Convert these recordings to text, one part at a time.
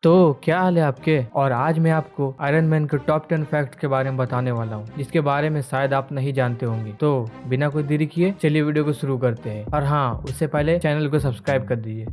तो क्या हाल है आपके। और आज मैं आपको आयरन मैन के टॉप 10 फैक्ट के बारे में बताने वाला हूँ, जिसके बारे में शायद आप नहीं जानते होंगे। तो बिना कोई देरी किए चलिए वीडियो को शुरू करते हैं। और हाँ, उससे पहले चैनल को सब्सक्राइब कर दीजिए।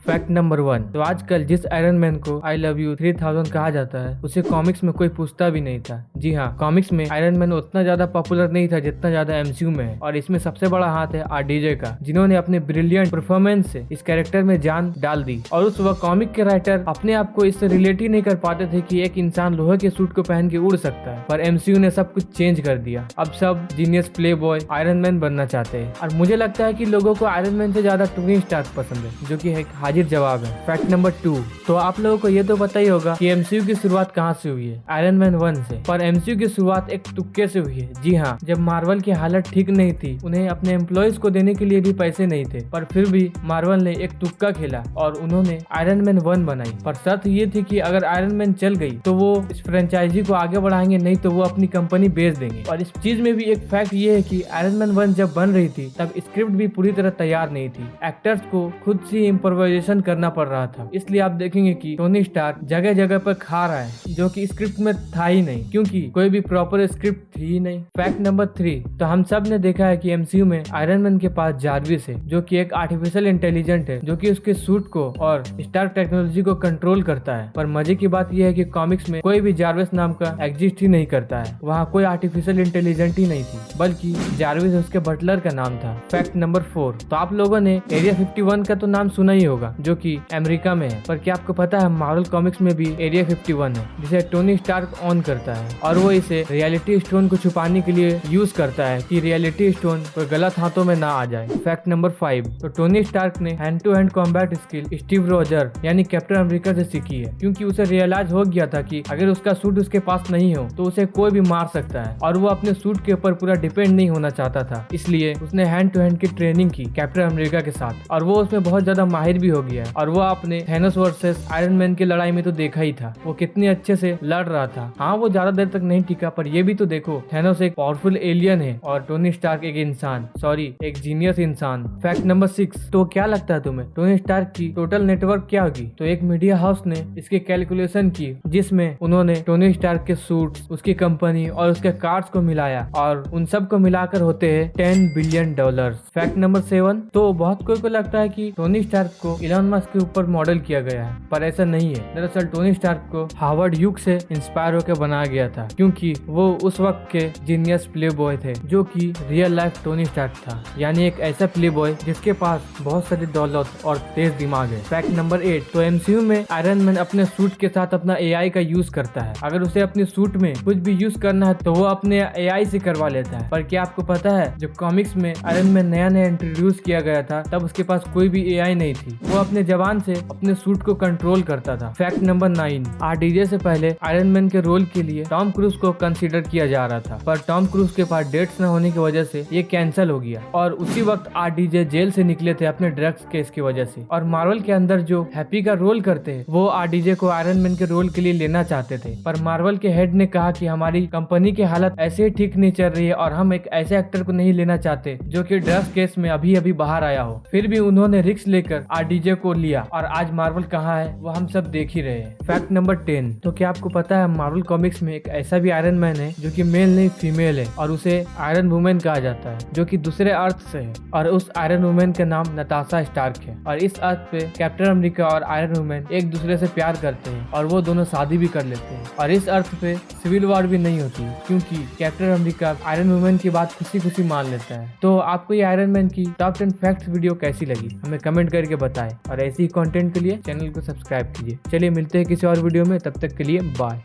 Fact number 1। तो आजकल जिस आयरन मैन को आई लव यू 3000 कहा जाता है, उसे कॉमिक्स में कोई पूछता भी नहीं था। जी हाँ, कॉमिक्स में आयरन मैन उतना ज्यादा पॉपुलर नहीं था जितना ज्यादा एमसीयू में है। और इसमें सबसे बड़ा हाथ है आरडीजे का, जिन्होंने अपने ब्रिलियंट परफॉर्मेंस से इस कैरेक्टर में जान डाल दी। और उस वक्त कॉमिक के राइटर अपने आप को इससे रिलेट ही नहीं कर पाते थे कि एक इंसान लोहे के सूट को पहन के उड़ सकता है। पर एमसीयू ने सब कुछ चेंज कर दिया। अब सब genius play boy iron man बनना चाहते हैं। और मुझे लगता है कि लोगों को आयरन मैन से ज्यादा टोनी स्टार्क पसंद है, जो कि एक हाजिर जवाब है। Fact number 2। तो आप लोगों को ये तो पता ही होगा कि एमसीयू की शुरुआत कहाँ से हुई है, आयरन मैन 1 से। पर एमसीयू की शुरुआत एक तुक्के से हुई है। जी हाँ, जब मार्वल की हालत ठीक नहीं थी, उन्हें अपने एम्प्लॉयज को देने के लिए भी पैसे नहीं थे, पर फिर भी मार्वल ने एक तुक्का खेला और उन्होंने आयरन मैन 1 बनाई। पर शर्त ये थी कि अगर आयरन मैन चल गई तो वो इस फ्रेंचाइजी को आगे बढ़ाएंगे, नहीं तो वो अपनी कंपनी बेच देंगे। और इस चीज में भी एक फैक्ट ये है कि आयरन मैन 1 जब बन रही थी तब स्क्रिप्ट भी पूरी तरह तैयार नहीं थी। एक्टर्स को खुद से इम्प्रोवाइजेशन करना पड़ रहा था। इसलिए आप देखेंगे कि टोनी स्टार्क जगह जगह पर खा रहा है, जो कि स्क्रिप्ट में था ही नहीं, क्योंकि कोई भी प्रॉपर स्क्रिप्ट थी ही नहीं। Fact number 3। तो हम सब ने देखा है कि एमसीयू में आयरन मैन के पास जारविस है, जो कि एक आर्टिफिशियल इंटेलिजेंट है, जो कि उसके सूट को और स्टार्क टेक्नोलॉजी को कंट्रोल करता है। पर मजे की बात यह है कि कॉमिक्स में कोई भी जारविस नाम का एग्जिस्ट ही नहीं करता है। वहाँ कोई आर्टिफिशियल इंटेलिजेंट ही नहीं थी, बल्कि जारविस उसके बटलर का नाम था। Fact number 4। तो आप लोगों ने एरिया 51 का तो नाम सुना ही होगा, जो कि अमेरिका में है। पर क्या आपको पता है मार्वल कॉमिक्स में भी एरिया 51 है, जिसे टोनी स्टार्क ऑन करता है। और वो इसे रियलिटी स्टोन को छुपाने के लिए यूज करता है कि रियलिटी स्टोन कोई गलत हाथों में ना आ जाए। Fact number 5। तो टोनी स्टार्क ने hand to hand combat skill Steve Roger यानी कैप्टन अमेरिका से सीखी है, क्योंकि उसे रियलाइज हो गया था कि अगर उसका सूट उसके पास नहीं हो तो उसे कोई भी मार सकता है। और वो अपने सूट के ऊपर पूरा डिपेंड नहीं होना चाहता था, इसलिए उसने हैंड टू हैंड की ट्रेनिंग की कैप्टन अमेरिका के साथ। और वो उसमें बहुत ज्यादा माहिर भी हो गया है। और वो अपने थैनोस वर्सेस आयरन मैन की लड़ाई में तो देखा ही था, वो कितने अच्छे से लड़ रहा था। हाँ, वो ज्यादा देर तक नहीं टिका, पर ये भी तो देखो, थैनोस एक पावरफुल एलियन है और टोनी स्टार्क एक इंसान, सॉरी एक जीनियस इंसान। Fact number 6। तो क्या लगता है तुम्हें टोनी स्टार्क की टोटल नेटवर्क क्या होगी? तो एक मीडिया हाउस ने इसकी कैलकुलेशन की, जिसमें उन्होंने टोनी स्टार्क के सूट, उसकी कंपनी और उसके कार्ड्स को मिलाया, और उन सब को मिलाकर होते हैं $10 बिलियन। Fact number 7। तो बहुत कोई को लगता है कि टोनी स्टार्क को इलॉन मस्क के ऊपर मॉडल किया गया है, पर ऐसा नहीं है। दरअसल टोनी स्टार्क को हार्वर्ड यूक से इंस्पायर होकर बनाया गया था, क्योंकि वो उस वक्त के जीनियस प्ले बॉय थे, जो कि रियल लाइफ टोनी स्टार्क था, यानी एक ऐसा प्ले बॉय जिसके पास बहुत सारी दौलत और तेज दिमाग है। Fact number 8। तो एमसीयू में आयरन मैन अपने सूट के साथ अपना एआई का यूज करता है। अगर उसे अपने सूट में कुछ भी यूज करना है तो वो अपने एआई से करवा लेता है। पर क्या आपको पता है, जब कॉमिक्स में आयरन मैन नया नया इंट्रोड्यूस किया गया था, तब उसके पास कोई भी एआई नहीं थी। वो अपने जबान से अपने सूट को कंट्रोल करता था। Fact number 9। आरडीजे से पहले आयरन मैन के रोल के लिए टॉम क्रूज को कंसीडर किया जा रहा था, पर टॉम क्रूज के पास डेट्स न होने की वजह से ये कैंसिल हो गया। और उसी वक्त आरडीजे जेल से निकले थे अपने ड्रग्स केस की वजह से। और मार्वल के अंदर जो हैप्पी का रोल करते हैं, वो आरडीजे को आयरन मैन के रोल के लिए लेना चाहते थे, पर मार्वल के हेड ने कहा कि हमारी कंपनी की हालत ऐसे ही ठीक नहीं चल रही है और हम एक ऐसे एक्टर को नहीं लेना चाहते जो कि ड्रग्स केस में अभी अभी बाहर आया हो। फिर भी उन्होंने रिस्क लेकर आरडीजे को लिया, और आज मार्वल कहाँ है वो हम सब देख ही रहे हैं। Fact number 10। तो क्या आपको पता है मार्वल कॉमिक्स में एक ऐसा भी आयरन मैन है जो कि मेल नहीं फीमेल है, और उसे आयरन वुमेन कहा जाता है, जो कि दूसरे अर्थ से है। और उस आयरन वुमेन का नाम नताशा स्टार्क है। और इस अर्थ पे कैप्टन अमेरिका और आयरन वुमेन एक दूसरे से प्यार करते हैं, और वो दोनों शादी भी कर लेते हैं। और इस अर्थ पे सिविल वॉर भी नहीं होती, क्योंकि कैप्टन अमेरिका आयरन वुमेन की बात खुशी खुशी मान लेता है। तो आपको ये आयरन मैन की टॉप 10 फैक्ट्स वीडियो कैसी लगी, हमें कमेंट करके बताएं। और ऐसे ही कंटेंट के लिए चैनल को सब्सक्राइब कीजिए। चलिए मिलते हैं किसी और वीडियो में, तब तक के लिए बाय।